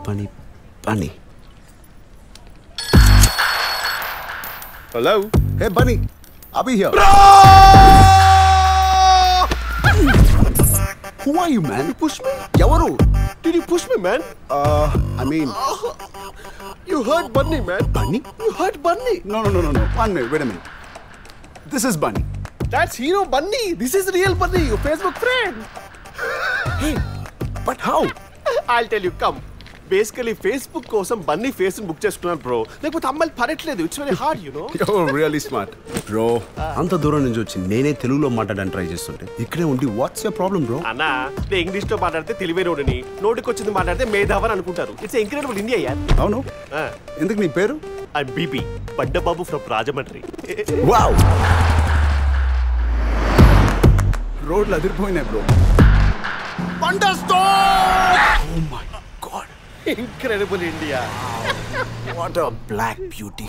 Bunny. Hello? Hey, Bunny. I'll be here. Bro! Who are you, man? You pushed me? Yavaru? Did you push me, man? I mean... You hurt Bunny, man. Bunny? You hurt Bunny. No. 1 minute, wait a minute. This is Bunny. That's Hero Bunny. This is real Bunny, your Facebook friend. Hey, but how? I'll tell you, come. Basically, Facebook కోసం Bunny face ని book చేసుకున్నాను bro. లేకపోతే అమ్మాయిలు పడట్లేదు. It's very hard, you know. You're really smart. Bro, అంత దూరం నుంచి వచ్చి నేనే తెలుగులో మాట్లాడడానికి ట్రై చేస్తుంటే ఇక్కడే ఉండి వాట్స్ యువర్ ప్రాబ్లం బ్రో? అన్నా, నేను ఇంగ్లీష్ లో మాట్లాడితే తెలివైనోడని, నోటికి వచ్చింది మాట్లాడితే మేధావని అనుకుంటారు. ఇట్స్ ఇంక్రెడిబుల్ ఇండియా యార్. అవును. ఎందుకు నీ పేరు? ఐఎమ్ బీబీ బండబాబు ఫ్రమ్ రాజమండ్రి. వావ్. రోడ్లు అదిరిపోయినాయి bro. Wonder store. Oh my god. Incredible India. What a black beauty.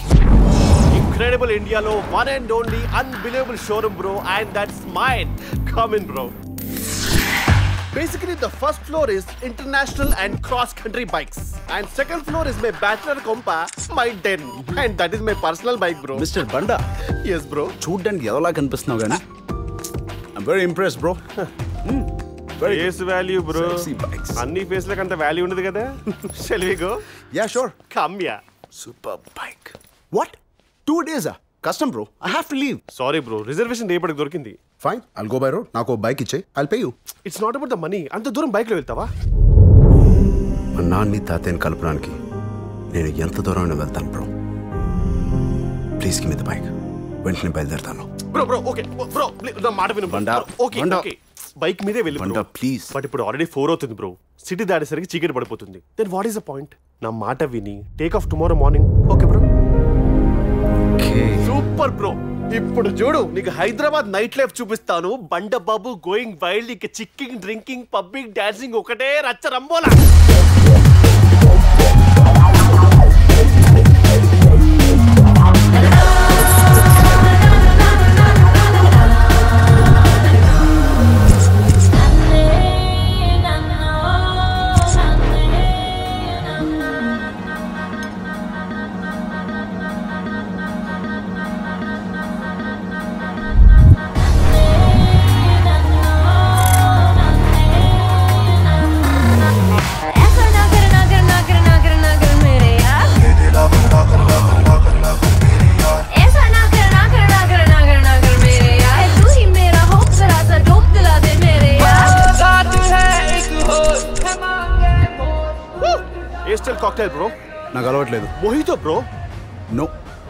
Incredible India lo one and only unbelievable showroom bro, and that's mine. Come in bro. Basically the first floor is international and cross country bikes, and second floor is my bachelor compa, my den, and that is my personal bike bro. Mr. Banda. Yes bro. చూడ్డానికి ఎదలా కనిపిస్తున్నావు గానీ I'm very impressed bro. Face value bro. Sexy bikes. అన్ని face లకు అంత value ఉండదు కదా. Shall we go? Yeah, sure. Come here. Super bike. What? 2 days custom bro. I have to leave. Sorry bro, reservation రేపటికి దొరికింది. Fine, I'll go by road. నాకు bike ఇచ్చేయ్. I'll pay you. It's not about the money. అంత దూరం bike లో వెళ్తావా? మా నాన్ని తాతయ్యని కలపడానికి నేను ఎంత దూరం వెళ్తాను bro. Please give me the bike. వెంటనే బయలుదేరుతాను. బ్రో ఓకే బ్రో, నా మాట విను. Banda, okay Banda. Okay bike మీదే వెళ్ళి బండా ప్లీజ్. బట్ ఇప్పుడు ఆల్రెడీ 4 అవుతుంది బ్రో. సిటీ దాటేసరికి చీకటి పడిపోతుంది. Then what is the point? నా మాట విని take off tomorrow morning. Okay bro. Super bro. ఇప్పుడు చూడు, నీకు హైదరాబాద్ నైట్ లైఫ్ చూపిస్తాను. Bandababu going wild. ఇక చిక్కింగ్, డ్రింకింగ్, పబ్లిక్ డాన్సింగ్ ఒకటే రచ్చ రంబోలా. Cocktail bro. నాకు అలవాట్లేదు. Mojito bro. No.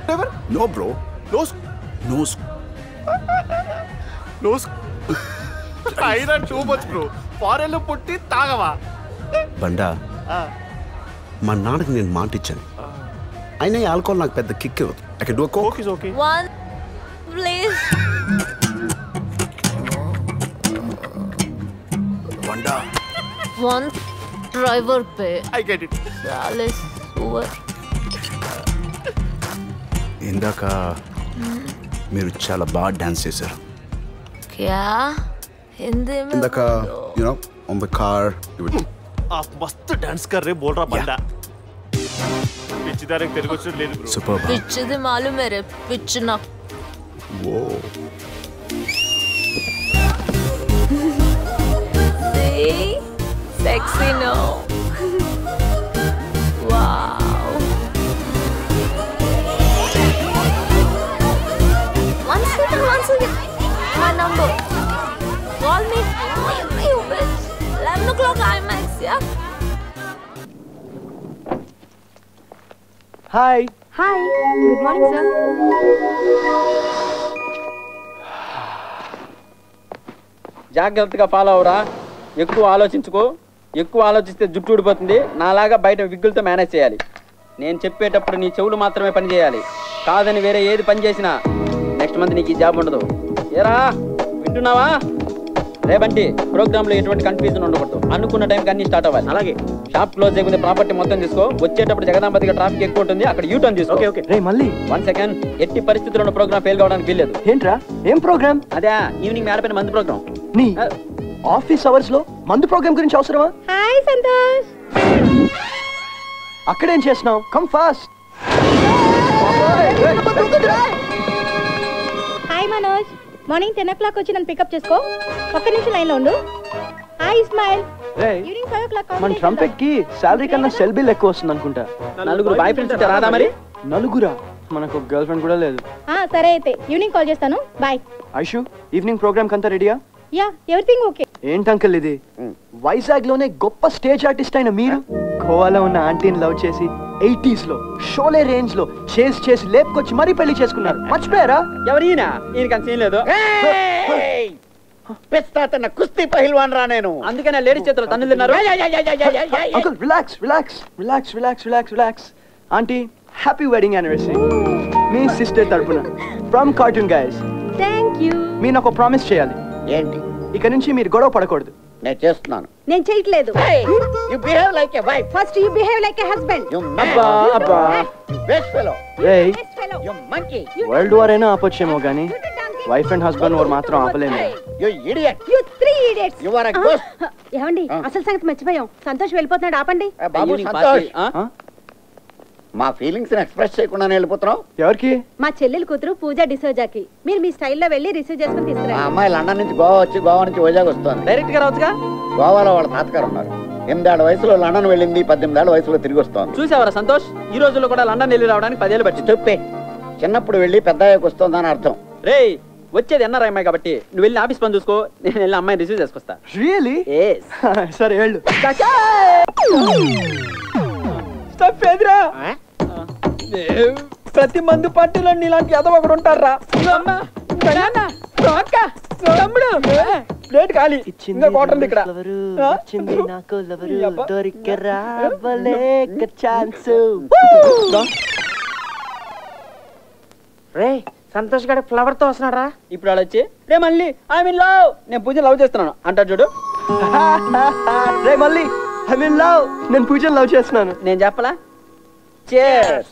Never? No bro. No. అయినా too much bro. ఫారెన్ లో పుట్టి తాగవా? బండా, మా నాన్నకి నేను మాట ఇచ్చాను. అయినా ఈ ఆల్కహాల్ నాకు పెద్ద కిక్ ఇవ్వదు. I can do a coke. Coke is okay. One, please. Banda. One driver pay. I get it. Dallas, over. ఇందాక మీరు చాలా బాగా డాన్స్ చేశారు. क्या हिंदी में ఇందాక you know on the car you would आप मस्त डांस कर रहे बोल रहा बंदा. पिचदार एक तेरे को चोट ले ब्रो. superb. पिच दे मालूम है रे, पिच ना. Whoa. See? Sexy no. Wow. One second. My number. Call me. You bitch. 11 o'clock IMAX, yeah? Hi. Hi. Good morning, sir. జాగ్రత్తగా ఫాలో అవరా. ఎక్కువ ఆలోచించుకో. ఎక్కువ ఆలోచిస్తే జుట్టు ఊడిపోతుంది. నాలాగా బయట విగ్గులతో మేనేజ్ చేయాలి. నేను చెప్పేటప్పుడు నీ చెవులు మాత్రమే పని చేయాలి. కాదని వేరే ఏది పని చేసినా నెక్స్ట్ మంత్ నీకు ఈ జాబ్ ఉండదు. ఏరా వింటున్నావా? రేబంటి ప్రోగ్రామ్ లో ఎటువంటి కన్ఫ్యూజన్ ఉండకూడదు. అనుకున్న టైంకి అన్ని స్టార్ట్ అవ్వాలి. అలాగే షాప్ క్లోజ్ చేయకుండా ప్రాపర్టీ మొత్తం తీసుకో. వచ్చేటప్పుడు జగదాంబ దగ్గర ట్రాఫిక్ ఎక్కువ ఉంటుంది, అక్కడ యూటర్న్ తీసుకో. ఓకే రే మళ్ళీ 1 సెకండ్. ఎట్టి పరిస్థితుల్లో ప్రోగ్రామ్ ఫెయిల్ కావడానికి వీల్లేదు. ఏంట్రా ఏం ప్రోగ్రామ్? అదే ఈవినింగ్ మేడపైన మందు ప్రోగ్రామ్. నీ ఆఫీస్ అవర్స్ లో మందు ప్రోగ్రామ్ గురించి అవసరమా? హాయ్ సంతోష్. అక్కడేం చేస్తున్నావు? Come fast. Hi Manoj, morning 10 o'clock వచ్చి నన్ను పికప్ చేసుకో. ఒక్క నిమిషం లైన్లో ఉండు. హాయ్ ఇస్మాయిల్, ఈవినింగ్ 5 o'clock మన ట్రంపెట్ కి శాలరీ కన్నా సెల్ బిల్ ఎక్కువ వస్తుంది అనుకుంటా. నలుగురు బాయ్ ఫ్రెండ్స్ రాదా మరి? నలుగురా? మనకు గర్ల్ ఫ్రెండ్ కూడా లేదు. సరే అయితే ఈవినింగ్ కాల్ చేస్తాను. బాయ్. ఐషు, ఈవినింగ్ ప్రోగ్రామ్ కంతా రెడీయా? Yeah, everything okay. ఏంటి అంకుల్ ఇది? వైజాగ్ లోనే గొప్ప స్టేజ్ ఆర్టిస్ట్ అయిన మీరు గోవాలో ఉన్న ఆంటీని లవ్ చేసి 80s లో షోలే రేంజ్ లో చేసి లేపుకొచ్చి మరీ పెళ్లి చేసుకున్నారు. మర్చిపోయారా? ఎవరైనా ఈయనకి అంత సీన్ లేదు. పెస్తాతన్న కుస్తీ పహిల్వాన్ రా నేను. అందుకనే లేడీస్ చేతులు తన్నులు తిన్నారు. Uncle relax relax relax relax relax relax. Aunty, happy wedding anniversary మీ సిస్టర్ తరపున from cartoon guys. Thank you. మీరు నాకు ప్రామిస్ చేయాలి. ఏంటి? ఇక నుంచి మీరు గొడవ పడకూడదు. నేను చేస్తున్నాను. నేను చేయట్లేదు. You behave like a wife. First you behave like a husband. You అబ్బా అబ్బా. Best fellow. రేయ్, యు మంకీ. వరల్డ్ వార్ అయినా ఆపొచ్చేమో కానీ వైఫ్ అండ్ హస్బెండ్ వారు మాత్రం ఆపలేము. You idiot. You 3 idiots. You are a ghost. ఏమండి, అసలు సంగతి మర్చిపోయాం. సంతోష్ వెళ్ళిపోతున్నాడు, ఆపండి. బాబు సంతోష్, మా ఫీలింగ్స్ ని ఎక్స్ప్రెస్ చేయకుండా వెళ్ళిపోతున్నావు. ఎవరికి? మా చెల్లెలు కూతురు పూజా డిసోజాకి. మీరు మీ స్టైల్లో వెళ్ళి రిసీవ్ చేసుకుని మా తీసుకురండి. అమ్మాయి లండన్ నుంచి గోవా వచ్చి గోవా నుంచి వైజాగ్ వస్తుంది. డైరెక్ట్ గా రావచ్చుగా. గోవాలో వాళ్ళ తాతగారు ఉన్నారు. 8 ఏళ్ల వయసులో లండన్ వెళ్ళింది, 18 ఏళ్ల వయసులో తిరిగి వస్తోంది. చూసావరా సంతోష్, ఈ రోజుల్లో కూడా లండన్ వెళ్ళి రావడానికి 10 ఏళ్ళు పట్టింది. చెప్పే, చిన్నప్పుడు వెళ్ళి పెద్ద అయ్యాక వస్తుందని అర్థం. రేయ్, వచ్చేది ఎన్ఆర్ అమ్మాయి కాబట్టి నువ్వు వెళ్ళి ఆఫీస్ పని చూసుకో, నేను వెళ్ళి అమ్మాయిని రిసీవ్ చేసుకొస్తా. రియలీ? సరే వెళ్ళు. ప్రతి మందు పార్టీలో నీలాంటి ఎదవ ఒకడు ఉంటారా? తమ్ముడు ప్లేట్ ఖాళీ, ఇంకా క్వార్టర్ ఇక్కడ. రే, సంతోష్ గారి ఫ్లవర్ తో వస్తున్నాడా? ఇప్పుడు వాళ్ళు వచ్చి రే మళ్ళీ ఐ మీన్ లవ్, నేను పూజ లవ్ చేస్తున్నాను అంటారు చూడు. రే మళ్ళీ ఐ మీన్ లవ్, నేను పూజను లవ్ చేస్తున్నాను. నేను చెప్పలా? చేర్స్.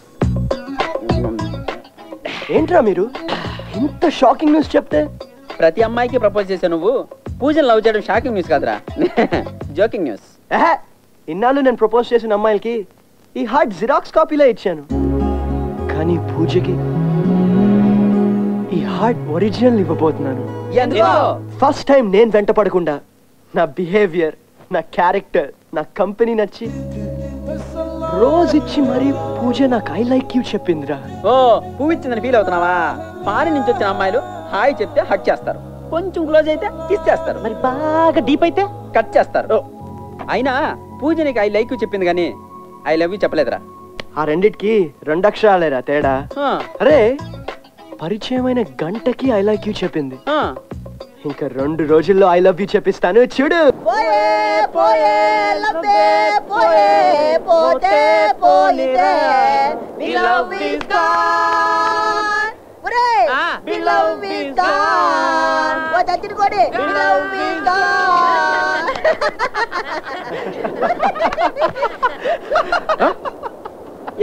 ఏంట్రా మీరు ఇంత షాకింగ్ న్యూస్ చెప్తే? ప్రతి అమ్మాయికి ప్రపోజ్ చేసే నువ్వు పూజను లవ్ చేయడం షాకింగ్ న్యూస్ కాదురా, జోకింగ్ న్యూస్. ఇన్నాళ్ళు నేను ప్రపోజ్ చేసిన అమ్మాయిలకి ఈ హార్ట్ జిరాక్స్ కాపీలో ఇచ్చాను, కానీ పూజకి ఈ హార్ట్ ఒరిజినల్ ఇవ్వబోతున్నాను. ఫస్ట్ టైం నేను వెంట పడకుండా నా బిహేవియర్, నా క్యారెక్టర్, నా కంపెనీ నచ్చి రోజు ఇచ్చి మరి పూజ నాకు ఐ లైక్ యూ చెప్పిందిరా. ఓ, పువ్వు ఇచ్చిందని ఫీల్ అవుతున్నావా? ఫారిన్ నుంచి వచ్చిన అమ్మాయిలు హాయ్ చెప్తే హక్ చేస్తారు, కొంచెం క్లోజ్ అయితే కిస్ చేస్తారు, మరి బాగా డీప్ అయితే కట్ చేస్తారు. అయినా పూజ నీకు ఐ లైక్ యూ చెప్పింది కానీ ఐ లవ్ యూ చెప్పలేదురా. ఆ రెండిటికి 2 అక్షరాలేరా తేడా. అరే, పరిచయమైన గంటకి ఐ లైక్ యూ చెప్పింది, ఇంకా 2 రోజుల్లో ఐ లవ్ యూ చెప్పిస్తాను చూడు.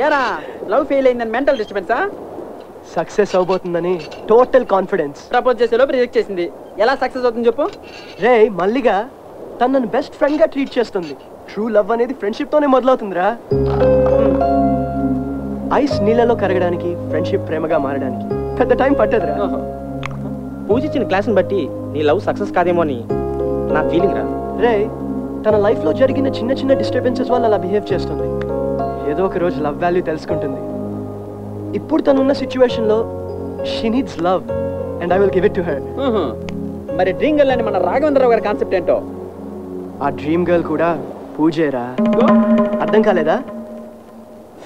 ఏరా, లవ్ ఫెయిల్ అయిందని మెంటల్ డిస్టర్బెన్సా? సక్సెస్ అవబోతుందని టోటల్ కాన్ఫిడెన్స్. ప్రపోజ్ చేసే లోపు రిజెక్ట్ చేసింది, ఎలా సక్సెస్ అవుతుంది చెప్పు? రే మల్లిగా తను నన్ను బెస్ట్ ఫ్రెండ్ గా ట్రీట్ చేస్తుంది. ట్రూ లవ్ అనేది ఫ్రెండ్షిప్ తోనే మొదలవుతుందిరా. ఐస్ నీళ్ళలో కరగడానికి, ఫ్రెండ్షిప్ ప్రేమగా మారడానికి పెద్ద టైం పట్టదురా. పూజ ఇచ్చిన క్లాస్ ని బట్టి నీ లవ్ సక్సెస్ కాదేమో అని నా ఫీలింగ్ రా. రే, తన లైఫ్ లో జరిగిన చిన్న చిన్న డిస్టర్బెన్సెస్ వల్ల అలా బిహేవ్ చేస్తుంది. ఏదో ఒక రోజు లవ్ వాల్యూ తెలుసుకుంటుంది. ఇప్పుడు తనున్న సిచ్యువేషన్ లో she needs love and I will give it to her. మరి డ్రీమ్ గర్ల్ అని మన రాఘవేంద్రరావు గారి కాన్సెప్ట్ ఏంటో? ఆ డ్రీమ్ గర్ల్ కూడా పూజేరా. అర్థం కాలేదా?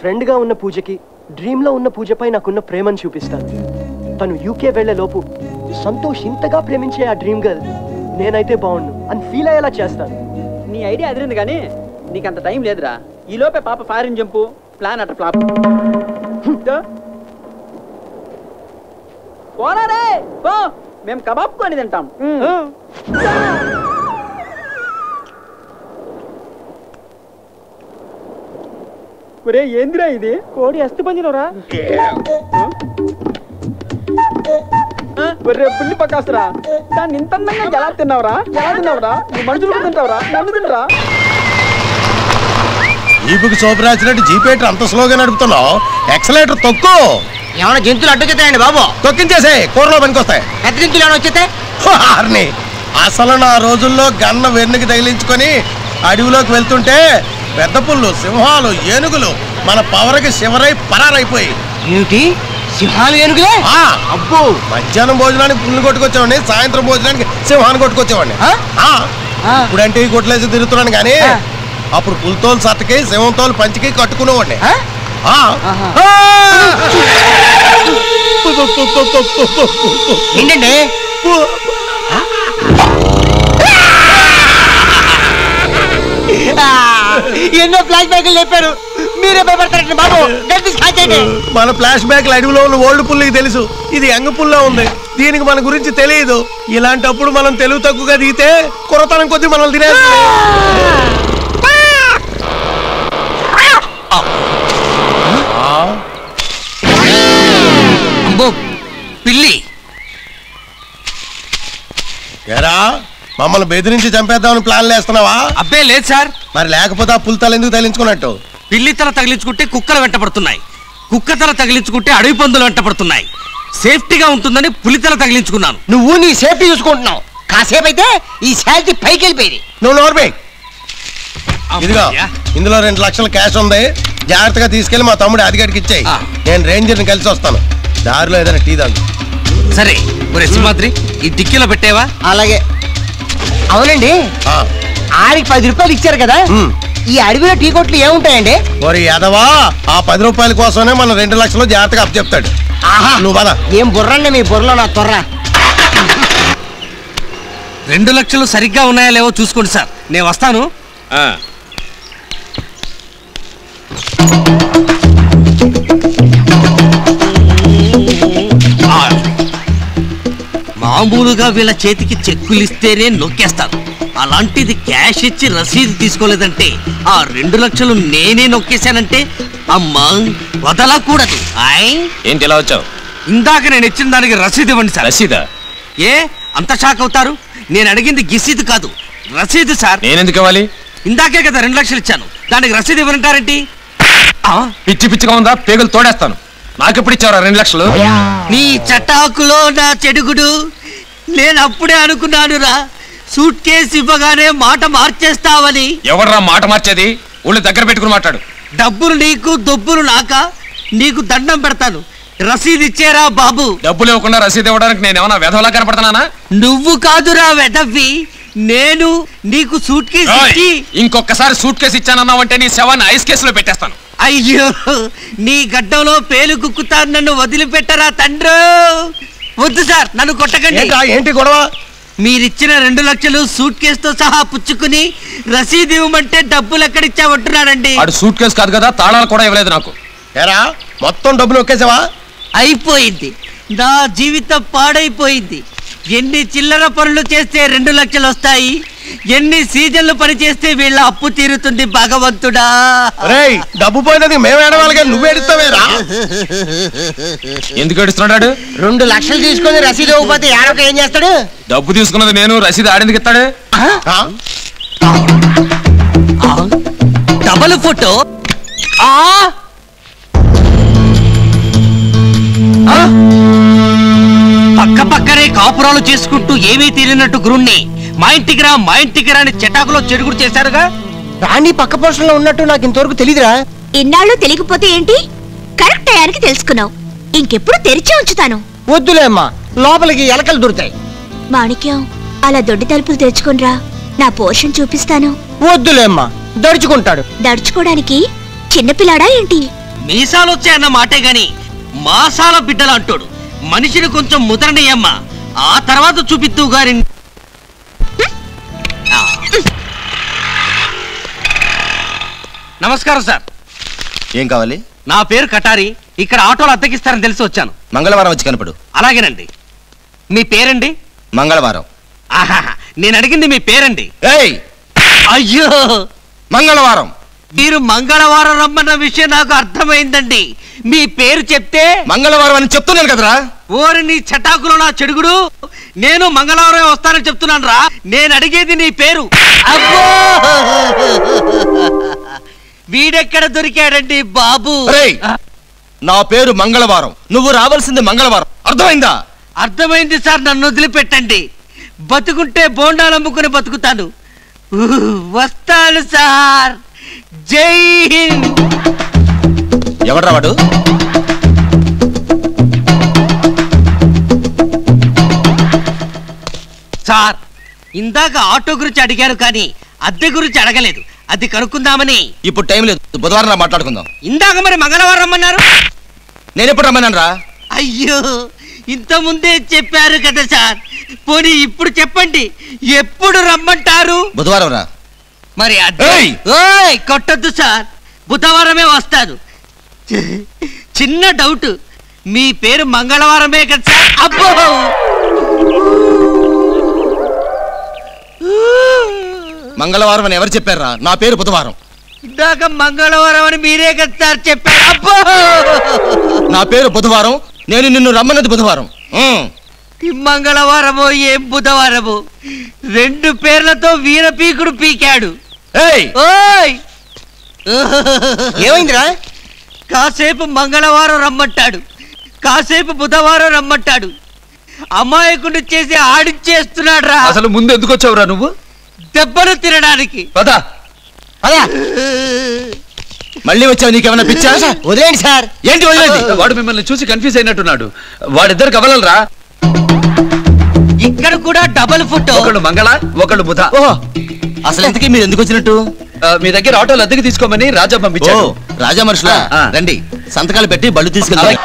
ఫ్రెండ్ గా ఉన్న పూజకి డ్రీమ్ లో ఉన్న పూజపై నాకున్న ప్రేమను చూపిస్తాను. తను యూకే వెళ్లే లోపు సంతోష్ ఇంతగా ప్రేమించే ఆ డ్రీమ్ గర్ల్ నేనైతే బాగుండు అని ఫీల్ అయ్యేలా చేస్తాను. నీ ఐడియా అదిరింది కానీ నీకు అంత టైం లేదురా. ఈ లోపే పాప ఫారిన్ జంపు, ప్లాన్ అట్ట ఫ్లాప్. పోరా రే, పో, మేము కబాబ్ కొని తింటాం. ఒరే ఏందిరా ఇది? కోడి అస్థి పంజరంరా. ఒరే పుల్లి పక్కాసరా, దాన్ని ఇంత అందంగా ఎలా తిన్నావురా? ఎలా తిన్నావురా? నువ్వు మనుషులు తింటావురా? నన్ను తినరా? జీపుకి సోపు రాసినట్టు జీపేటర్ అంత స్లోగా నడుపుతున్నావు. ఎక్సలేటర్ తొక్కు. ఏమైనా జంతువులు అడ్డుకెత్తాయండి బాబు? తొక్కించేసే, కూరలో పనికొస్తాయి. పెద్ద జంతువులు ఏమైనా వచ్చేస్తే అసలు నా రోజుల్లో గన్న వెన్నుకి తగిలించుకొని అడవిలోకి వెళ్తుంటే పెద్ద పుల్లు, సింహాలు, ఏనుగులు మన పవర్కి శివరై పరారైపోయి. ఏమిటి సింహాలు ఏనుగులే? అబ్బో, మధ్యాహ్నం భోజనానికి పుల్లు కొట్టుకొచ్చేవాడిని, సాయంత్రం భోజనానికి సింహాన్ని కొట్టుకొచ్చేవాడిని. ఇప్పుడంటే కొట్లేసి తిరుగుతున్నాను కానీ అప్పుడు పులితోలు సత్తకి సింహంతోలు పంచికి కట్టుకునేవాడిని. ఏంటండి ఎన్నో ఫ్లాష్ బ్యాక్లు చెప్పారు, మీరే భయపడతారండి బాబు. మన ఫ్లాష్ బ్యాక్ అడవిలో ఉన్న ఓల్డ్ పుల్లికి తెలుసు, ఇది యంగ్ పుల్లో ఉంది, దీనికి మన గురించి తెలియదు. ఇలాంటప్పుడు మనం తెలుగు తక్కువగా దిగితే కొరతనం కొద్ది మనల్ని తినేస్తుంది. పిల్లి ఏరా, మమ్మల్ని బెదిరించి చంపేద్దామని ప్లాన్ వేస్తున్నావా? అబ్బే లేదు సార్. మరి లేకపోతే ఆ పులితల ఎందుకు తగిలించుకున్నట్టు? పిల్లి తల తగిలించుకుంటే కుక్కలు వెంటపడుతున్నాయి, కుక్క తల తగిలించుకుంటే అడవి పందులు వెంటపడుతున్నాయి. సేఫ్టీగా ఉంటుందని పులితల తగిలించుకున్నాను. నువ్వు నీ సేఫ్టీ చూసుకుంటున్నావు, కాసేపు అయితే ఈ శాలరీ పైకి వెళ్ళిపోయింది. నువ్వు నోర్మే. ఇదిగో ఇందులో 2 లక్షల క్యాష్ ఉంది, జాగ్రత్తగా తీసుకెళ్లి మా తమ్ముడు అధికారికి ఇచ్చేయి. నేను రేంజర్ని కలిసి వస్తాను, దారిలో ఏదైనా టీ తాగు. సరే ఒరే సింహాద్రి, ఈ డిక్కీలో పెట్టేవా? అలాగే. అవునండి, ఆడికి 10 రూపాయలు ఇచ్చారు కదా, ఈ అడవిలో టీ కొట్లు ఏముంటాయండి? మరి యాదవా, ఆ 10 రూపాయల కోసమే మన 2 లక్షలు జాగ్రత్తగా అప్పు చెప్తాడు. నువ్వు బాధ ఏం బుర్రండి మీ బుర్రలో నా తొర్ర. 2 లక్షలు సరిగ్గా ఉన్నాయా లేవో చూసుకోండి సార్, నేను వస్తాను. మామూలుగా వీళ్ళ చేతికి చెక్కులు ఇస్తేనే నొక్కేస్తారు, అలాంటిది క్యాష్ ఇచ్చి రసీదు తీసుకోలేదంటే ఆ 2 లక్షలు నేనే నొక్కేశానంటే అమ్మా వదలకూడదు. ఏంటి ఎలా వచ్చావు? ఇందాక నేను ఇచ్చిన దానికి రసీదు ఇవ్వండి సార్. రసీదా? ఏ అంత షాక్ అవుతారు? నేను అడిగింది గిసీదు కాదు, రసీదు సార్. నేనెందుకు ఇవ్వాలి? ఇందాకే కదా 2 లక్షలు ఇచ్చాను, దానికి రసీదు ఇవ్వనంటారేంటి? పిచ్చి పిచ్చిగా ఉందా? పేగులు తోడేస్తాను. నాకెప్పుడు ఇచ్చారా 2 లక్షలు? నీ చటాకులో నా చెడుగుడు, నేను అప్పుడే అనుకున్నానురా సూట్ కేసు ఇవ్వగానే మాట మార్చేస్తావని. ఎవడరా మాట మార్చేది? ఊళ్ళు దగ్గర పెట్టుకుని మాట్లాడు. డబ్బులు నీకు, దొబ్బులు నాక? నీకు దండం పెడతాను, రసీదు ఇచ్చేరా బాబు. డబ్బులు ఇవ్వకుండా రసీదు ఇవ్వడానికి నేను ఏమన్నా వెధవలా కనపడుతున్నానా? నువ్వు కాదురా వెధవ్వి, నేను నీకు సూట్ కేసు ఇచ్చి. ఇంకొకసారి సూట్ కేసు ఇచ్చానన్నావంటే నీ శవాన్ని ఐస్ కేసులో పెట్టేస్తాను. అయ్యో, నీ గడ్డంలో పేలు కుక్కుతాను, నన్ను వదిలిపెట్టరా తండ్రి. వద్దు సార్, నన్ను కొట్టకండి. ఏంటి గొడవ? మీరిచ్చిన 2 లక్షలు సూట్ కేసుతో సహా పుచ్చుకుని రసీదు ఇవ్వమంటే డబ్బులు ఎక్కడిచ్చామంటున్నాడండి. అడు సూట్ కేసు కాదు కదా, తాళాలు కూడా ఇవ్వలేదు నాకు. ఏరా, మొత్తం డబ్బులు ఒక్కేసావా? అయిపోయింది, నా జీవితం పాడైపోయింది. ఎన్ని చిల్లర పనులు చేస్తే 2 లక్షలు వస్తాయి, ఎన్ని సీజన్లు పని చేస్తే వీళ్ళ అప్పు తీరుతుంది భగవంతుడా. డబ్బు పోయినది మేము ఏడవాలి కానీ నువ్వు ఏడుస్తావేరా? ఎందుకు ఏడుస్తున్నాడు? 2 లక్షలు తీసుకొని రసీదు ఇవ్వకపోతే ఏడొక ఏం చేస్తాడు? డబ్బు తీసుకున్నది నేను, రసీదు ఆడేందుకు ఇస్తాడు? Double photo. పక్క పక్కనే కాపురాలు చేసుకుంటూ ఏమీ తీరినట్టు గురుణ్ణి మా ఇంటికి రా అని చెటాకులో చెడుగుడు చేశారుగా. రాణి పక్క పోషణలో ఉన్నట్టు నాకు ఇంతవరకు తెలీదురా. ఇన్నాళ్ళు తెలియకపోతే ఏంటి, కరెక్ట్ టయానికి తెలుసుకున్నావు. ఇంకెప్పుడు తెరిచే ఉంచుతాను. వద్దులేమ్మా, లోపలికి ఎలకలు దొరుకుతాయి. మాణిక్యం, అలా దొడ్డి తలుపులు తెరుచుకునిరా, నా పోర్షన్ చూపిస్తాను. వద్దులేమ్మా, దడుచుకుంటాడు. దడుచుకోవడానికి చిన్నపిల్లాడా ఏంటి? మీసాలు వచ్చాయన్న మాటే గాని మాసాల బిడ్డలు అంటాడు. మనిషిని కొంచెం ముదరనియమ్మా, ఆ తర్వాత చూపిద్దు గారి. నమస్కారం సార్. ఏం కావాలి? నా పేరు కటారి, ఇక్కడ ఆటోలు అద్దెకిస్తారని తెలిసి వచ్చాను. మంగళవారం వచ్చి కనపడు. అలాగేనండి. మీ పేరండి? మంగళవారం. ఆహా, నేను అడిగింది మీ పేరండి. అయ్యో, మంగళవారం. మీరు మంగళవారం రమ్మన్న విషయం నాకు అర్థమైందండి. మీ పేరు చెప్తే మంగళవారం అని చెప్తున్నాను కదరా. ఓరి నీ చటాకులో నా చెడుగుడు, నేను మంగళవారం వస్తానని చెప్తున్నాను రా. నేను అడిగేది నీ పేరు. అబ్బో, వీడెక్కడ దొరికాడండి బాబు? నా పేరు మంగళవారం, నువ్వు రావాల్సింది మంగళవారం, అర్థమైందా? అర్థమైంది సార్, నన్ను వదిలిపెట్టండి. బతుకుంటే బోండాలు అమ్ముకుని బతుకుతాను. వస్తాను సార్. జై హింద్. ఎవడ్రా వాడు? సార్, ఇందాక ఆటో గురించి అడిగారు కానీ అద్దె గురించి అడగలేదు. అది కనుక్కుందామని. ఇప్పుడు టైం లేదు, బుధవారం మాట్లాడుకుందాం. ఇందాక మరి మంగళవారం రమ్మన్నారు. నేను ఎప్పుడు రమ్మన్నాను రా? అయ్యో, ఇంత ముందే చెప్పారు కదా సార్. పోనీ ఇప్పుడు చెప్పండి, ఎప్పుడు రమ్మంటారు? బుధవారం రా. మరి కొట్టద్దు సార్, బుధవారమే వస్తాను. చిన్న డౌట్, మీ పేరు మంగళవారమే కదా సార్? అబ్బో, మంగళవారం అని ఎవరు చెప్పారా? నా పేరు బుధవారం. ఇందాక మంగళవారం అని మీరే కదా సార్ చెప్పారు. అబ్బో, నా పేరు బుధవారం, నేను నిన్ను రమ్మన్నది బుధవారం. మంగళవారమో ఏం బుధవారమో, రెండు పేర్లతో వీరపీకుడు పీకాడు. ఓయ్, ఏమైందిరా? కాసేపు మంగళవారం రమ్మంటాడు, కాసేపు బుధవారం రమ్మంటాడు. అమాయకుడు చేసి ఆడిచ్చేస్తున్నాడు రా. అసలు ముందు ఎందుకు వచ్చావురా నువ్వు? దెబ్బలు తినడానికి. పదా మళ్ళీ వచ్చావు, నీకేమన్నా పిచ్చా? వదిలేండి సార్. ఏంటి వదిలేండి? వాడు మిమ్మల్ని చూసి కన్ఫ్యూజ్ అయినట్టున్నాడు. వాడిద్దరు కవలరా. ఇక్కడ కూడా డబుల్ ఫుట్, ఒకళ్ళు మంగళ, ఒకళ్ళు బుధ. అసలు ఇంతకీ మీరు ఎందుకు వచ్చినట్టు? మీ దగ్గర ఆటోలు అద్దెకి తీసుకోమని రాజా పంపించాడు. రాజా మనుషులా? రండి, సంతకాలు పెట్టి బళ్ళు తీసుకెళ్తాం.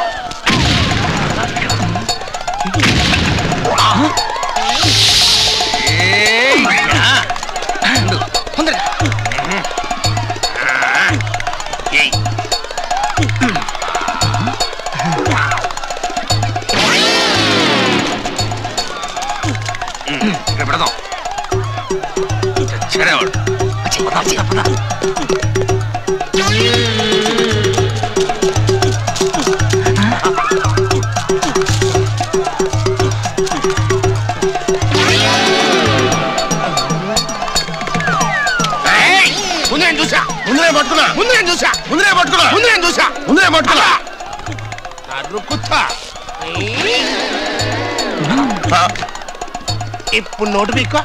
ఇప్పుడు నోటు మీకు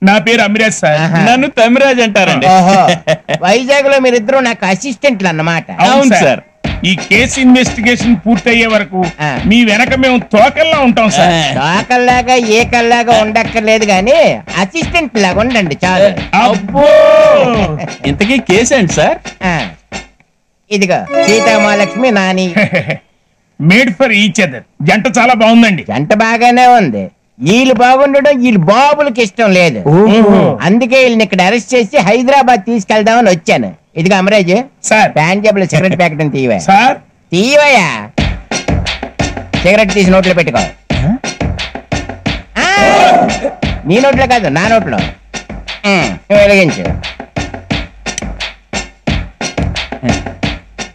నా పేరు అమిరాజ్ సార్, నన్ను తమిరాజ్ అంటారండి. వైజాగ్ లో మీరిద్దరు నాకు అసిస్టెంట్లు అన్నమాట. అవును సార్, ఈ కేసు ఇన్వెస్టిగేషన్ పూర్తయ్యే వరకు మీ వెనక మేము తోకల్లా ఉంటాం సార్. తోకల్లాగా ఏకల్లాగా ఉండక్కర్లేదు గాని అసిస్టెంట్ లాగా ఉండండి చాలు. అబ్బో, ఇంతకీ కేసు ఏంటి సార్? ఇదిగో Sitamahalakshmi Nani. Made for each other. జంట చాలా బాగుందండి. జంట బాగానే ఉంది. వీళ్ళు బాగుండడం వీళ్ళు బాబులకి ఇష్టం లేదు. అందుకే వీళ్ళని ఇక్కడ అరెస్ట్ చేసి హైదరాబాద్ తీసుకెళ్దామని వచ్చాను. ఇదిగో అమరాజ్ సార్, ప్యాంట్ జేబులో సిగరెట్ ప్యాకెట్ తీవా సార్. తీవయా, సిగరెట్ తీసి నోట్లో పెట్టుకో. నీ నోట్లో కాదు, నా నోట్లో. వెలిగించు,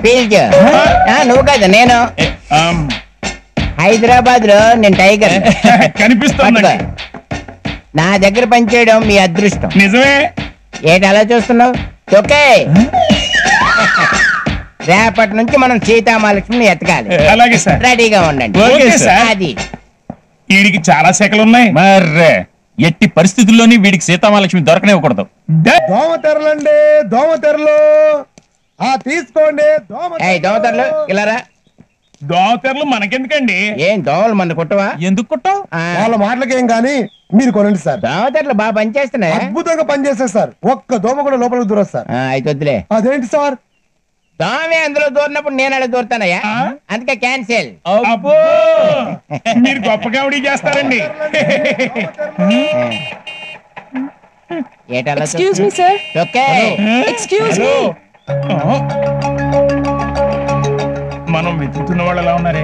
పీల్చు. నువ్వు కాదు, నేను. హైదరాబాద్ లో నేను టైగర్ కనిపిస్తుంది. నా దగ్గర పనిచేయడం మీ అదృష్టం. నిజమే. ఏంటి అలా చూస్తున్నావు? ఓకే, రేపటి నుంచి మనం సీతామహాలక్ష్మిని ఎతకాలి. అలాగే సార్, రెడీగా ఉండండి. అది వీడికి చాలా శాఖలు ఉన్నాయి. మర్రే ఎట్టి పరిస్థితుల్లోని వీడికి సీతామహాలక్ష్మి దొరకనివ్వకూడదు. దోమ తెరలండి, దోమ తెరలు తీసుకోండి. దోమతెరలు ఇలారా. దోమతెరలు మనకెందుకండి? ఏం దోమలు మన కుట్టవా? ఎందుకు కుట్టావు? వాళ్ళ మాటలకేం గానీ మీరు కొనండి సార్. దోమతెరలు బాగా పనిచేస్తున్నాయి, అద్భుతంగా పనిచేస్తాయి సార్. ఒక్క దోమ కూడా లోపలికి దూరదు సార్. అయితే వద్దులే. అదేంటి సార్? దోమే అందులో దూరినప్పుడు నేను అలా దూరుతానయ్యా, అందుకే క్యాన్సిల్. మీరు గొప్ప కామెడీ చేస్తారండి. Excuse me, sir. Okay. Excuse me. మనం వెతుకుతున్న వాళ్ళు ఎలా ఉన్నారే?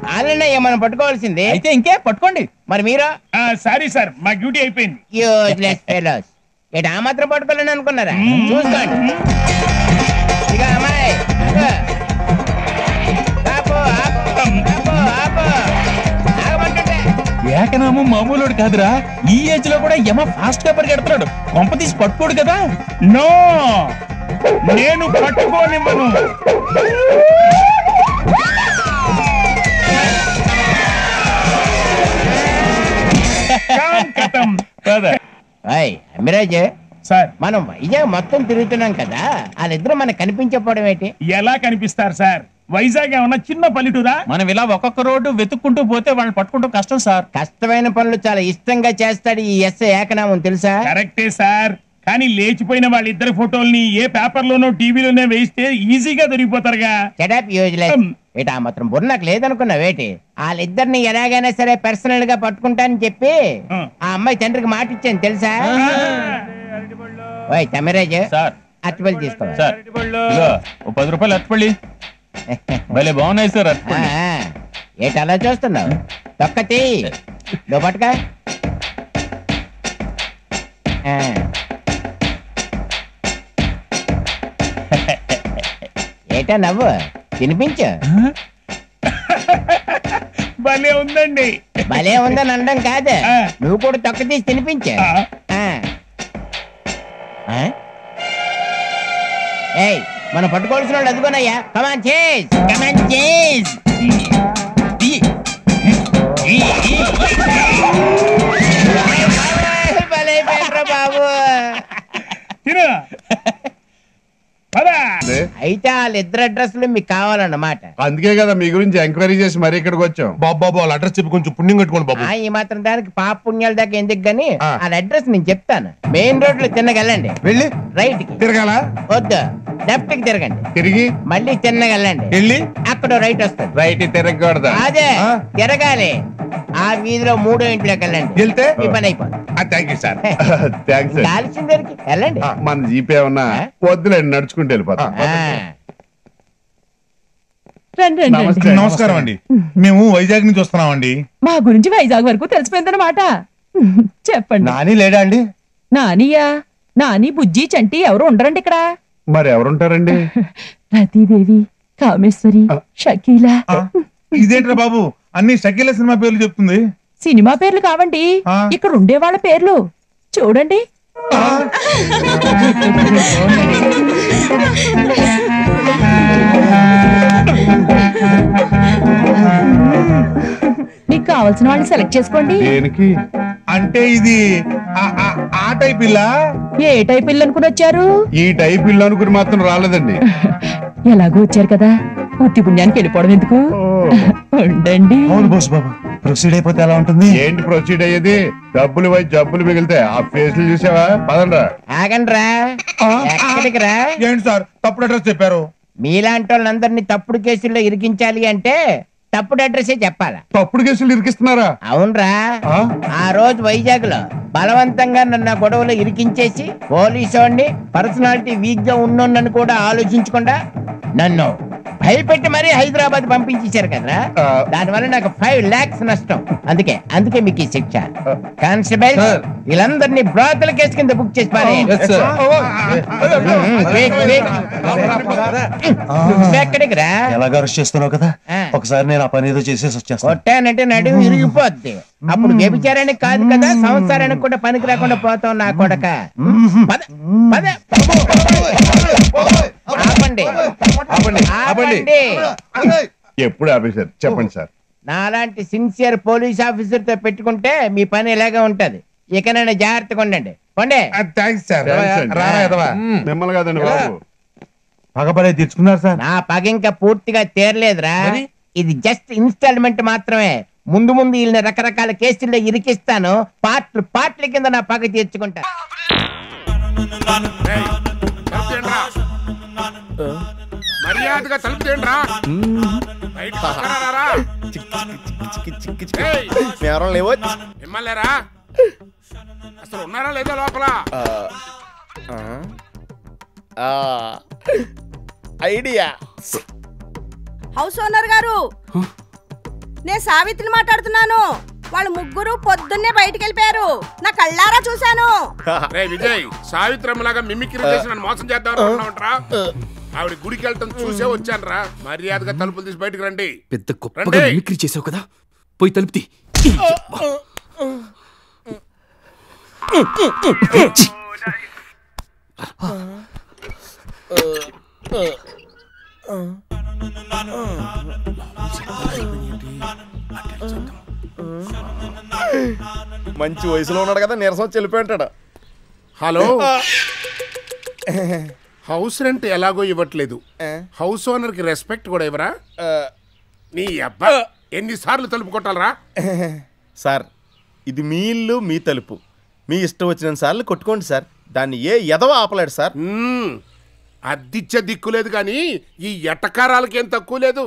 వాళ్ళనే మనం పట్టుకోవాల్సింది. అయితే ఇంకే పట్టుకోండి. మరి మీరు? సారీ సార్, మా డ్యూటీ అయిపోయింది. Useless fellows. ఇటు ఆ మాత్రం పట్టుకోలేను అనుకున్నారా? చూసుకోండి. ఇక అమ్మాయి ఏకనామం మామూలుడు కాదురా, ఈ ఏజ్ లో కూడా యమ ఫాస్ట్ గా పరిగెడుతున్నాడు. కొంప తీసి పట్టుకోడు కదా? నో, నేను పట్టుకోనివ్వను. అమిరాజ్ సార్, మనం వైజాగ్ మొత్తం తిరుగుతున్నాం కదా, వాళ్ళిద్దరూ మనకు కనిపించకపోవడం ఏంటి? ఎలా కనిపిస్తారు సార్? వైజాగ్ ఏమన్నా చిన్న పల్లెటూరా? మనం ఇలా ఒక్కొక్క రోడ్డు వెతుక్కుంటూ పోతే వాళ్ళని పట్టుకుంటూ కష్టం సార్. కష్టమైన పనులు చాలా ఇష్టంగా చేస్తాడు ఈ ఎస్ ఏకనామం, తెలుసా? కరెక్టే సార్, కానీ లేచిపోయిన వాళ్ళిద్దరి ఫోటోల్ని ఏ పేపర్ లోనో టీవీలోనే వేస్తే ఈజీగా దొరికిపోతారుగా. ఏటా మాత్రం బుర్ర నాకు లేదనుకున్నా వేటి? వాళ్ళిద్దరిని ఎలాగైనా సరే పర్సనల్ గా పట్టుకుంటానని చెప్పి ఆ అమ్మాయి తండ్రికి మాట ఇచ్చాను, తెలుసా? ఓయ్ తమిరాజ్ సార్, అరటిపళ్ళు తీసుకో సార్. 10 రూపాయలు అరటిపల్లి భలే బాగున్నాయి సార్. ఏటి అలా చూస్తున్నావు? తొక్కతి నువ్వు పట్టుక. ఏటా నవ్వు? తినిపించు. భలే ఉందండి. భలే ఉందని అనడం కాదు, నువ్వు కూడా తొక్క తీసి తినిపించు. ఏయ్, మనం పట్టుకోవాల్సిన వాళ్ళు అదుకోనయ్యా. Come on chase, come on chase. భలే పేట్రా బాబు. అయితే వాళ్ళిద్దరు అడ్రస్లు మీకు కావాలన్నమాట. అందుకే కదా మీ గురించి ఎంక్వైరీ చేసి మరి ఇక్కడికి వచ్చాం. బాబు వాళ్ళ అడ్రస్ చెప్పి కొంచెం పుణ్యం కట్టుకోండి బాబు. ఈ మాత్రం దానికి పాప పుణ్యాల దాకా ఎందుకు గానీ వాళ్ళ అడ్రస్ నేను చెప్తాను. మెయిన్ రోడ్ లో తిన్నగెళ్ళండి, వెళ్ళి రైట్ కి తిరగాల, వద్దు లెఫ్ట్ కి తిరగండి, తిరిగి మళ్ళీ తిన్నగెళ్ళండి, వెళ్ళి అక్కడ రైట్ వస్తుంది. రైట్ తిరగకూడదు, అదే తిరగాలి. ఆ వీధిలో 3వ ఇంట్లోకి వెళ్ళండి, వెళ్తే మీ పని అయిపోతుంది. Thank you sir. థ్యాంక్స్. కాల్సిన దగ్గరికి వెళ్ళండి. మన జీపే ఉన్నా వద్దులేండి, నడుచుకుంటూ వెళ్ళిపోతాం. నమస్కారం అండి, మేము వైజాగ్ నుంచి వస్తున్నామండి. మా గురించి వైజాగ్ వరకు తెలిసిపోయిందన్నమాట. చెప్పండి. నాని లేడా అండి? నానియా? నాని, బుజ్జి, చంటి ఎవరు ఉండరండి ఇక్కడ. మరి ఎవరుంటారండి? రతీదేవి, కామేశ్వరి, షకీలా. ఇదేంట్రా బాబు, అన్ని షకీలా సినిమా పేర్లు చెప్తుంది. సినిమా పేర్లు కావండి, ఇక్కడ ఉండే వాళ్ళ పేర్లు చూడండి. మీకు కావాల్సిన వాళ్ళని సెలెక్ట్ చేసుకోండి. దేనికి? అంటే ఇది ఆ టైప్ ఇల్లా? ఏ టైప్ ఇల్లు అనుకుని వచ్చారు? ఈ టైప్ ఇల్లు అనుకుని మాత్రం రాలేదండి. ఎలాగో వచ్చారు కదా, ఉత్తి పుణ్యానికి వెళ్ళిపోవడం ఎందుకు? ఉండండి. అవును బాస్ బాబు, ప్రొసీడ్ అయిపోతే ఎలా ఉంటుంది? ఏంటి ప్రొసీడ్ అయ్యేది? డబ్బులు పోయి జబ్బులు మిగిలితే ఆ ఫేస్లు చూసావా? పదండ్రా. ఆగండ్రా, ఎక్కడికి రా? ఏంటి సార్ తప్పుడు అడ్రస్ చెప్పారు? మీలాంటి వాళ్ళందరినీ తప్పుడు కేసుల్లో ఇరికించాలి అంటే తప్పుడు అడ్రస్ చెప్పాలా? తప్పుడు కేసులు ఇరికిస్తున్నారా? అవునరా, ఆ రోజు వైజాగ్ లో బలవంతంగా నన్ను గొడవలో ఇరికించేసి పోలీసు వాడిని పర్సనాలిటీ వీక్ గా ఉన్నోన్నని కూడా ఆలోచించకుండా నన్ను భయపెట్టి మరీ హైదరాబాద్ పంపించేశారు కదరా. దానివల్ల నాకు 5 lakhs నష్టం. అందుకే మీకు ఈ శిక్ష. కానిస్టేబుల్, వీళ్ళందరినీ బ్రోతల కేసు కింద బుక్ చేసి ఎక్కడికి రా? ఎలాగ అరెస్ట్ చేస్తున్నావు కదా, ఒకసారి నేను ఆ పని ఏదో చేసేసి వచ్చేస్తాను. కొట్టానంటే నడుము ఇరిగిపోద్ది. అప్పుడు వ్యభిచారానికి కాదు కదా, సంసారానికి కూడా పనికి రాకుండా పోతావు నా కొడక. ఎప్పుడు ఆఫీసర్ చెప్పండి సార్. నాలాంటి సిన్సియర్ పోలీస్ ఆఫీసర్ తో పెట్టుకుంటే మీ పని ఇలాగే ఉంటది. ఇక నేను జాగ్రత్తగా ఉండండి. పండే. మిమ్మల్ని కాదండి బాబు. పగపడే తీర్చుకున్నారు సార్. నా పగ ఇంకా పూర్తిగా తీరలేదురా, ఇది జస్ట్ ఇన్స్టాల్మెంట్ మాత్రమే. ముందు వీళ్ళని రకరకాల కేసుల్లో ఇరికిస్తాను, పార్ట్ల కింద నా పగ తీర్చుకుంటా. మర్యాదగా తలుపు తీయండిరా. మిమ్మల్నేరా? అసలు ఉన్నారా లేదా లోపల? ఐడియా. హౌస్ ఓనర్ గారు, నేను సావిత్రిని మాట్లాడుతున్నాను. వాళ్ళు ముగ్గురు పొద్దున్నే బయటికి వెళ్ళిపోయారు. నా కళ్ళారా చూశాను. రే విజయ్, సావిత్రమ్మలాగా మిమిక్రీ చేసి నన్ను మోసం చేద్దాం అనుకుంటున్నావుంట్రా? ఆవిడ గుడికి వెళ్ళటం చూసే వచ్చాను రా. మర్యాదగా తలుపులు తీసి బయటకు రండి. పెద్ద గొప్పగా మిమిక్రీ చేసావు కదా, పోయి తలుపుతి. మంచి వయసులో ఉన్నాడు కదా, నీరసం వచ్చి వెళ్ళిపోయి ఉంటాడు. హలో, హౌస్ రెంట్ ఎలాగో ఇవ్వట్లేదు, హౌస్ ఓనర్ కి రెస్పెక్ట్ కూడా ఇవ్వరా? నీ అబ్బా ఎన్నిసార్లు తలుపు కొట్టాలరా? సార్, ఇది మీ ఇల్లు, మీ తలుపు, మీ ఇష్టం వచ్చిన సార్లు కొట్టుకోండి సార్. దాన్ని ఏ ఎదవ ఆపలేడు సార్. అద్దిచ్చే దిక్కు లేదు కానీ ఈ ఎట్టకారాలకి ఏం తక్కువ లేదు.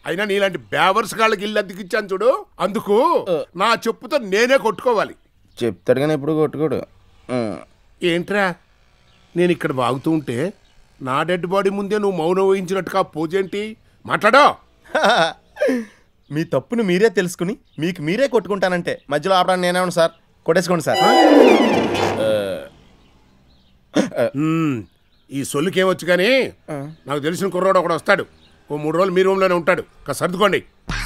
అయినా నీలాంటి బేవర్స్ గాళ్ళకి ఇల్లు అద్దెకిచ్చాను చూడు, అందుకు నా చెప్పుతో నేనే కొట్టుకోవాలి. చెప్తాడు కానీ ఎప్పుడు కొట్టుకోడు. ఏంట్రా, నేను ఇక్కడ వాగుతూ ఉంటే నా డెడ్ బాడీ ముందే నువ్వు మౌనం వహించినట్టుగా పోజేంటి? మాట్లాడో. మీ తప్పును మీరే తెలుసుకుని మీకు మీరే కొట్టుకుంటానంటే మధ్యలో ఆపడానికి నేనేమన్నా సార్? కొట్టేసుకోండి సార్. ఈ సొల్లుకేమొచ్చు కానీ నాకు తెలిసిన కుర్రోడు ఒకడు వస్తాడు. ఓ 3 రోజులు మీ రూమ్లోనే ఉంటాడు. సర్దుకోండి.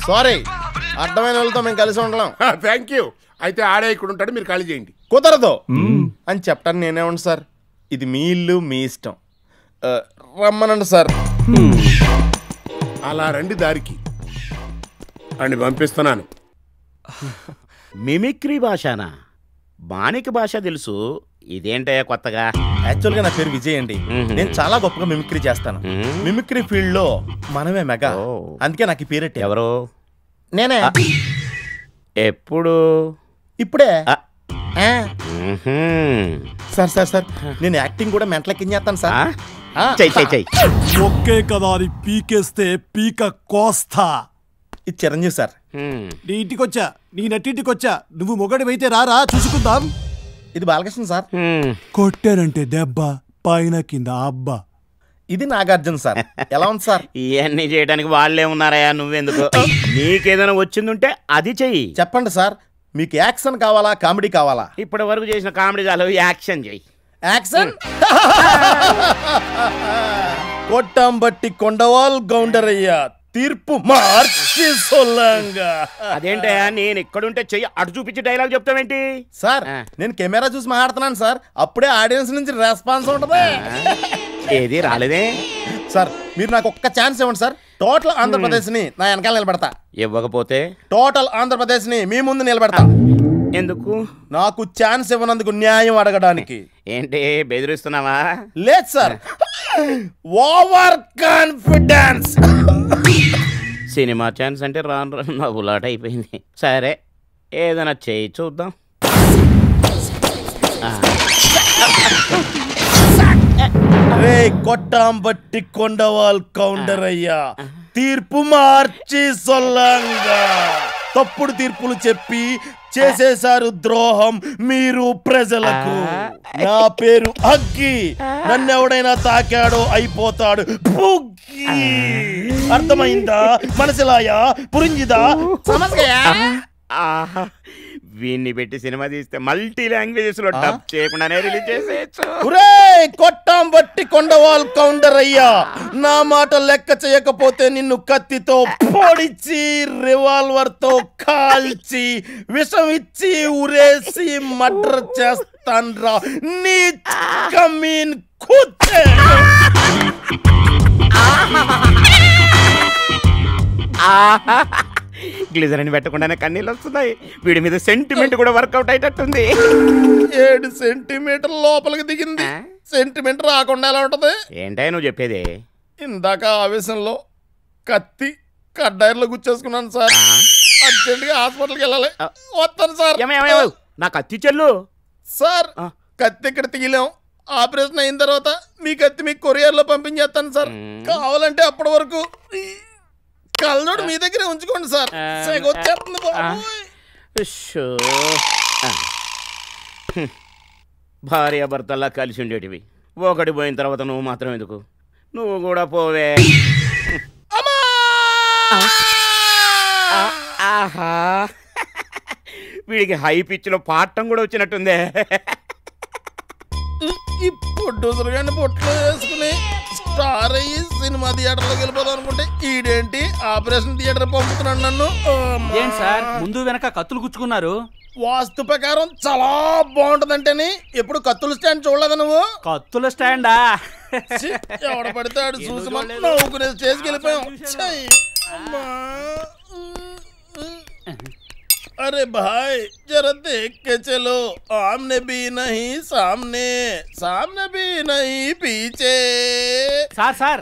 సారీ, అర్థమైన వాళ్ళతో మేము కలిసి ఉండలేం. Thank you. అయితే ఆడే ఇక్కడ ఉంటాడు, మీరు ఖాళీ చేయండి. కుదరదు అని చెప్పడానికి నేనేమండి సార్? ఇది మీ ఇల్లు, మీ ఇష్టం. రమ్మనండి సార్. అలా రండి దారికి అని పంపిస్తున్నాను. మిమిక్రీ భాషనా? మాణిక భాష తెలుసు, ఇదేంటయ్యా కొత్తగా? యాక్చువల్గా నా పేరు విజయ్ అండి. నేను చాలా గొప్పగా మిమిక్రీ చేస్తాను. మిమిక్రీ ఫీల్డ్ లో మనమే మెగా, అందుకే నాకు ఈ పేరెట్టి. ఎవరు? నేనే. ఎప్పుడు? ఇప్పుడే. సార్ సార్ సార్, నేను యాక్టింగ్ కూడా మెంటలెక్కించేస్తాను సార్. ఒకే కదా అని పీకేస్తే పీక కోస్తా. ఇది చిరంజీవి సార్. నీ ఇంటికొచ్చా, నీ నట్టింటికొచ్చా, నువ్వు మొగడివైతే రారా చూసుకుందాం. ఇది బాలకృష్ణ సార్. కొట్టారంటే దెబ్బ, పైన కింద అబ్బా. ఇది నాగార్జున సార్. ఎలా ఉంది సార్? ఇవన్నీ చేయడానికి వాళ్ళే ఉన్నారయ్యా, నువ్వెందుకు? నీకేదైనా వచ్చిందుంటే అది చెయ్యి. చెప్పండి సార్, మీకు యాక్షన్ కావాలా, కామెడీ కావాలా? ఇప్పటి వరకు చేసిన కామెడీ చాలు, యాక్షన్ చెయ్యి. యాక్షన్. కొట్టం బట్టి కొండవాల్ గౌండరయ్యా, తీర్పు మార్చి సొల్లంగా. అదేంటయ్యా, నేను ఎక్కడుంటే చెయ్యి అటు చూపించి డైలాగ్ చెప్తావేంటి? సార్, నేను కెమెరా చూసి మాట్లాడుతున్నాను సార్, అప్పుడే ఆడియన్స్ నుంచి రెస్పాన్స్ ఉంటుంది. ఏది రాలేదే సార్? మీరు నాకు ఒక్క ఛాన్స్ ఇవ్వండి సార్. టోటల్ ఆంధ్రప్రదేశ్ ని నా వెనకాల నిలబెడతా. ఇవ్వకపోతే టోటల్ ఆంధ్రప్రదేశ్ ని మీ ముందు నిలబెడతా. ఎందుకు? నాకు ఛాన్స్ ఇవ్వనందుకు న్యాయం అడగడానికి. ఏంటి బెదిరిస్తున్నావా? లేదు sir, over confidence. Cinema chance అంటే రాను రాను నవ్వులాట అయిపోయింది. సరే, ఏదైనా చేయి చూద్దాం. రే కొట్టాం బట్టి కొండవాల్ కౌండర్ అయ్యా, తీర్పు మార్చి సొల్లంగా. తప్పుడు తీర్పులు చెప్పి చేసేశారు ద్రోహం మీరు ప్రజలకు. నా పేరు అగ్గి, నన్నెవడైనా తాకాడో అయిపోతాడు బుగ్గి. అర్థమైందా? మనసులాయా పురింజిదా సమస్యయా? వీన్ని పెట్టి సినిమా తీస్తే మల్టీ లాంగ్వేజెస్ లో డబ్ చేయకుండానే రిలీజ్ చేసేయచ్చు. కొట్టాం బట్టి కొండవాల్ కౌండర్ అయ్యా, నా మాట లెక్క చేయకపోతే నిన్ను కత్తితో పొడిచి, రివాల్వర్ తో కాల్చి, విషం ఇచ్చి ఉరేసి మర్డర్ చేస్తాన్రా నీ కమీన్ కుత్తే. గ్లిజరిన్ పెట్టకుండానే కన్నీళ్ళు వస్తున్నాయి. వీడి మీద సెంటిమెంట్ కూడా వర్కౌట్ అయ్యేటట్టుంది. 7 సెంటీమీటర్ లోపలికి దిగింది. సెంటిమెంట్ రాకుండా ఎలా ఉంటది? ఏంటో నువ్వు చెప్పేది? ఇందాక ఆవేశంలో కత్తి కడ్డాయిలో గుచ్చేసుకున్నాను సార్. అర్జెంట్గా హాస్పిటల్కి వెళ్ళాలి. వస్తాను సార్. నా కత్తి చెల్లు సార్. కత్తి ఇక్కడ తీయలేం. ఆపరేషన్ అయిన తర్వాత మీ కత్తి మీకు కొరియర్ లో పంపించేస్తాను సార్. కావాలంటే అప్పటి వరకు కళ్ళోడు మీ దగ్గరే ఉంచుకోండి సార్. వచ్చేస్తుంది భార్యాభర్తల్లా కలిసి ఉండేటివి. ఒకటి పోయిన తర్వాత నువ్వు మాత్రం ఎందుకు? నువ్వు కూడా పోవే. ఆహా, వీడికి హై పిచ్ లో పాడటం కూడా వచ్చినట్టుందే. ఈ ప్రొడ్యూసర్ గారిని పొట్లో వేసుకుని స్టార్ అయ్యి సినిమా థియేటర్లోకి వెళ్ళిపోదాం అనుకుంటే ఈడేంటి ఆపరేషన్ థియేటర్ పంపుతున్నాడు నన్ను. ఏంటి సార్ ముందు వెనక కత్తులు గుచ్చుకున్నారు? వాస్తు ప్రకారం చాలా బాగుంటదంటేని ఎప్పుడు కత్తుల స్టాండ్ చూడలేదు నువ్వు? కత్తుల స్టాండా? ఎవడ పడితే ఆడు చూసి నవ్వుకునే స్టేజ్కి వెళ్ళిపోయాం. अरे भाई जरा देख के चलो, आमने भी नहीं सामने, सामने भी नहीं पीछे. సార్ సార్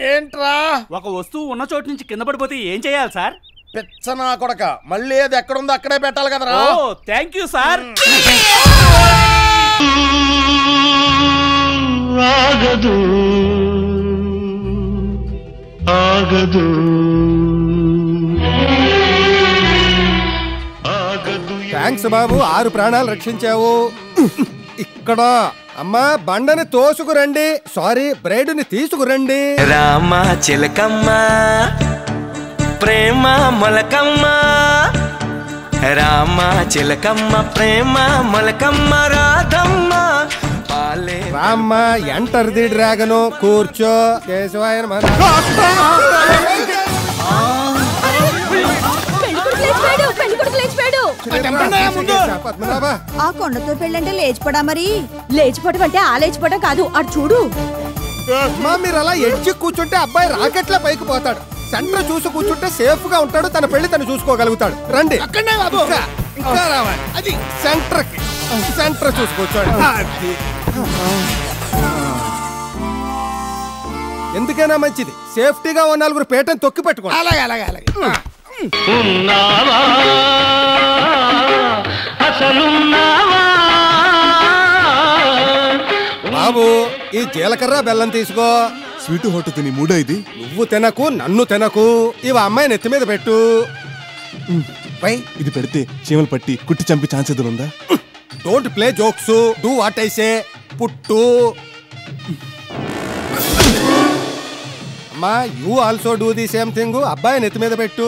ఏంట్రా? ఒక వస్తువు ఉన్న చోటు నుంచి కింద పడిపోతే ఏం చేయాలి సార్? పిచ్చనా కొడక, మళ్ళీ అది ఎక్కడుందో అక్కడే పెట్టాలి కదరా. ఓ థ్యాంక్ యూ సార్. ఆగదు ఆగదు థ్యాంక్స్ బాబు, 6 ప్రాణాలు రక్షించావు. ఇక్కడ అమ్మా బండని తోసుకురండి, సారీ బ్రైడుని తీసుకురండి. రామ చిలకమ్మ ప్రేమ మొలకమ్మ, రామ చిలకమ్మ ప్రేమ మొలకమ్మ రాధమ్మ. రామ్మ ఎంటర్ ది డ్రాగను, కూర్చో. కేశవాయన ఆ కొండతో పెళ్ళంటే లేచిపోడా? మరి లేచిపోవడం అంటే ఆ లేచిపోవడం కాదు, అటు చూడు. మీరు అలా ఎడ్చి కూర్చుంటే అబ్బాయి రాకెట్ల పైకి పోతాడు. సెంటర్ చూసి కూర్చుంటే సేఫ్ గా ఉంటాడు, తన పెళ్లి తను చూసుకోగలుగుతాడు. రండి ఇంకా రావాలి. అది సెంటర్ కి, సెంటర్ చూసి కూర్చోండి. ఎందుకైనా మంచిది సేఫ్టీగా ఓ 4 పేటను తొక్కి పెట్టుకోండి. అలాగే అలాగే అలాగే. ఉన్నావా అసలున్నావా బాబు, ఈ జీలకర్ర బెల్లం తీసుకో. స్వీట్ హోటు తిని మూడో ఇది. నువ్వు తినకు, నన్ను తినకు. ఇవి అమ్మాయి నెత్తి మీద పెట్టు. ఇది పెడితే చీమలు పట్టి కుట్టి చంపి ఛాన్స్ ఎదురుందా? Don't play jokes, do what I say. పుట్టు. అమ్మా you also do the same thing. అబ్బాయి నెత్తి మీద పెట్టు.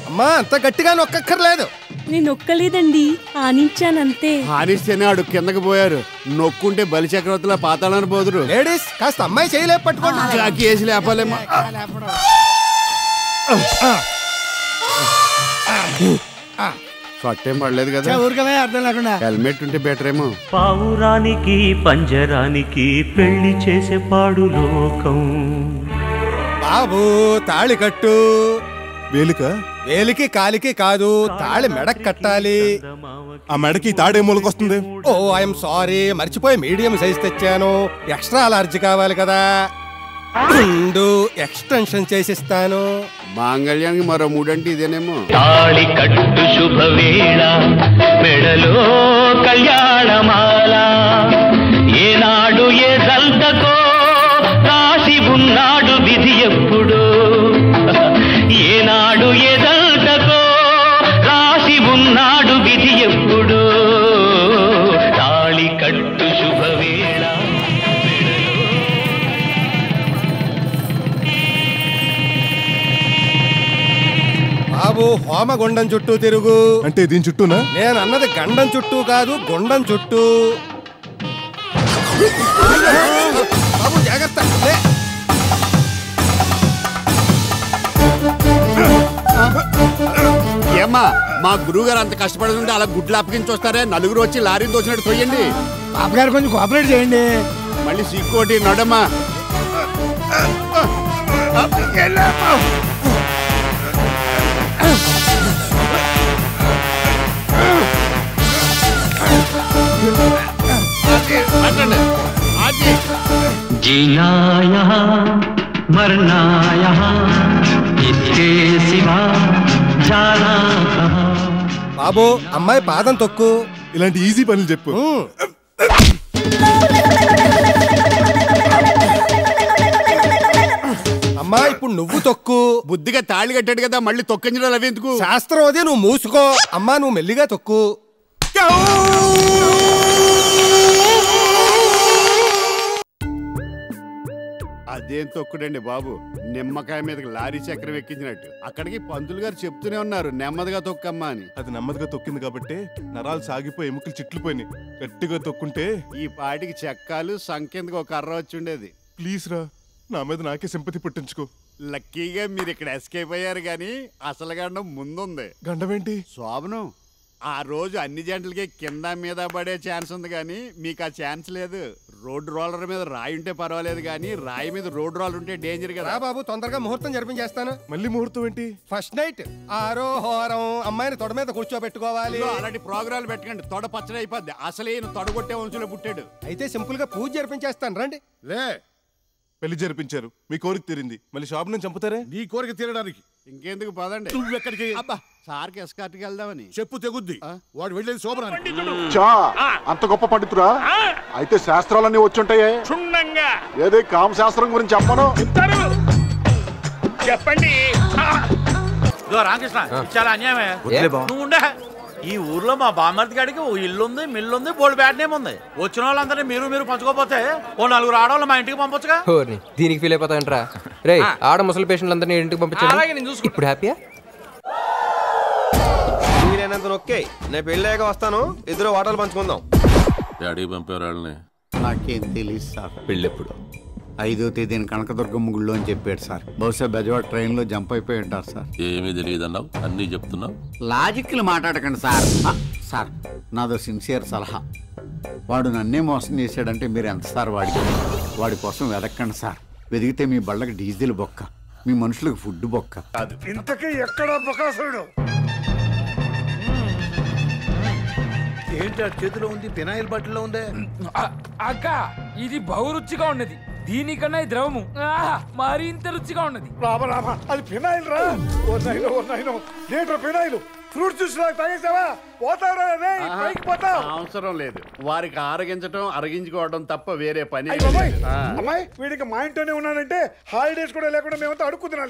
అమ్మా అంత గట్టిగా నొక్కక్కర్లేదు. నేను నొక్కలేదండి, ఆనించానంతే. ఆనిస్తేనే ఆడు కిందకి పోయారు. నొక్కుంటే బలి చక్రవర్తిలో పాతాలని పోదురు. లేడీస్ కాస్త అమ్మాయి చేయలేపు పట్టుకోండి. జాకి వేసి లేపాలేమో. పట్టేం పడలేదు కదా, ఊరికమే అర్థం లేకుండా. హెల్మెట్ ఉంటే బెటర్ ఏమో. పావురానికి పంజరానికి పెళ్లి చేసే పాడు లోకం. బాబు తాళి కట్టు. వేలిక వేలికి కాలికి కాదు, తాళి మెడకు కట్టాలి. ఆ మెడకి తాడే మూలకొస్తుంది. ఓ ఐఎమ్ సారీ, మర్చిపోయి మీడియం సైజ్ తెచ్చాను. ఎక్స్ట్రా లార్జ్ కావాలి కదా. 2 ఎక్స్టెన్షన్ చేసిస్తాను. మాంగళ్యానికి మరో 3 అంటే ఇదేనేమో. తాళి కట్టు శుభవేళ, మెడలో కళ్యాణమాల. ఏనాడు ఏ జల్దకో రాసి ఉన్నాడు విధి ఎప్పుడు. ఏనాడు ఏ జల్దకో రాసి ఉన్నాడు విధి ఎప్పుడు. తాళి కట్టు శుభవేళ. బాబు హోమగుండం చుట్టూ తిరుగు. అంటే దీని చుట్టూనా? నేను అన్నది గండం చుట్టూ కాదు, గుండం చుట్టూ. బాబు జాగ్రత్త. ఏమ్మా మా గురువు గారు అంత కష్టపడుతుంటే అలా గుడ్లు అప్పగించి వస్తారే, నలుగురు వచ్చి లారీని దోచినట్టు తోయండి. బాబు గారు కొంచెం కోఆపరేట్ చేయండి. మళ్ళీ సీక్కోటి నడమ్మా. जीना यहाँ मरना यहाँ, इसके सिवा जाना कहाँ. బాబు అమ్మాయి పాదం తొక్కు. ఇలాంటి ఈజీ పనులు చెప్పు. అమ్మా ఇప్పుడు నువ్వు తొక్కు. బుద్ధిగా తాళి కట్టాడు కదా, మళ్ళీ తొక్కించడం అవి ఎందుకు? శాస్త్రం అది, నువ్వు మూసుకో. అమ్మా నువ్వు మెల్లిగా తొక్కు. అదేం తొక్కుడండి బాబు, నిమ్మకాయ మీదకి లారీ చక్రం ఎక్కించినట్టు. అక్కడికి పంతులు గారు చెప్తూనే ఉన్నారు నెమ్మదిగా తొక్కమ్మా అని. అది నెమ్మదిగా తొక్కింది కాబట్టి నరాలు సాగిపోయి ఎముకలు చిట్లిపోయినాయి. గట్టిగా తొక్కుంటే ఈ పాటికి చెక్కాలు సంఖ్యందుకు ఒక కర్ర వచ్చి ఉండేది. ప్లీజ్ రా, నా మీద నాకే సింపతి పుట్టించుకో. లక్కీగా మీరు ఇక్కడ ఎస్కేప్ అయ్యారు, కానీ అసలు గండం ముందుంది. గండమేంటి? శోభనం. ఆ రోజు అన్ని జంటలకి కింద మీద పడే ఛాన్స్ ఉంది, కానీ మీకు ఆ ఛాన్స్ లేదు. రోడ్డు రోలర్ మీద రాయి ఉంటే పర్వాలేదు, కానీ రాయి మీద రోడ్డు రోలర్ ఉంటే డేంజర్ కదా. బాబు తొందరగా ముహూర్తం జరిపించేస్తాను. మళ్ళీ ముహూర్తం ఏంటి? ఫస్ట్ నైట్ ఆరోహోరం, అమ్మాయిని తొడ మీద కూర్చోబెట్టుకోవాలి. అలాంటి ప్రోగ్రాలు పెట్టకండి, తొడ పచ్చడి అయిపోద్ది. అసలే తొడగొట్టే వంశంలో పుట్టాడు. అయితే సింపుల్ గా పూజ జరిపించేస్తాను రండి. లే, పెళ్లి జరిపించారు, మీ కోరిక తీరింది, మళ్ళీ షాప్ నుంచి చంపుతారే? నీ కోరిక తీరడానికి ఇంకెందుకు పదండి. నువ్వు ఎక్కడికి? అబ్బా, సార్కి ఎస్కార్ట్కి వెళ్దామని. చెప్పు తెగుద్ది, వాడు వెళ్ళేది శోభనానికి. చా అంత గొప్ప పండితురా? అయితే శాస్త్రాలన్నీ వచ్చుంటాయే. క్షుణ్ణంగా ఏదే కామ శాస్త్రం గురించి చెప్పను. చెప్పండి. రామకృష్ణ, చాలా అన్యాయమే. నువ్వు ఉండే ఈ ఊర్లో మా బామ్మర్ది గాడికి ఓ ఇల్లుంది, మిల్లుంది, బోల్డ్ బ్యాడ్ నేమ్ ఉంది. వచ్చిన వాళ్ళందరినీ మీరు పంచుకోపోతే ఓ 4 ఆడవాళ్ళు మా ఇంటికి పంపొచ్చుగా. దీనికి ఫీల్ అయిపోతాయంట్రా? రే, ఆడ ముసలి పేషెంట్లు అందరినీ ఇంటికి పంపించాను. ఇప్పుడు హ్యాపీయా? నేనంత నొక్కే, నేను పెళ్ళాక వస్తాను, ఇద్దరు వాటలు పంచుకుందాం. డాడీ పంపారు వాళ్ళని. నాకేం తెలియదు సార్. పెళ్ళెప్పుడు? 5వ తేదీన కనకదుర్గమ్మ గుళ్ళో అని చెప్పాడు సార్. బహుశా బెజవాడ ట్రైన్లో జంప్ అయిపోయి ఉంటారు సార్. ఏమీ తెలియదు అన్నావు, అన్నీ చెప్తున్నావు. లాజిక్లు మాట్లాడకండి సార్. సార్, నాదో సిన్సియర్ సలహా. వాడు నన్నే మోసం చేశాడంటే మీరు ఎంత సార్ వాడి కోసం వెదక్కండి సార్. వెదిగితే మీ బళ్ళకి డీజిల్ బొక్క, మీ మనుషులకు ఫుడ్ బొక్క. ఇంతకీ ఎక్కడ బకాసురుడు? ఏంటి ఆ చేతిలో ఉంది? ఫినాయిల్ బాటిల్లో ఉందే. అక్క, ఇది బహురుచిగా ఉన్నది. దీనికన్నా ఈ ద్రవము మరింత రుచిగా ఉన్నది. రామా, అది ఫినాయిల్ రా. ఓ నైనో లీటర్ ఫినాయిల్ ఫ్రూట్ జ్యూస్ తాగేసావా? పోతావురా, పైకి పోతావు. అవసరం లేదు, వారికి ఆరగించడం అరగించుకోవడం తప్ప వేరే పని. అమ్మాయి, వీడికి మా ఇంట్లోనే ఉన్నానంటే హాలిడేస్ కూడా లేకుండా మేమంతా అడుక్కు తినాలి.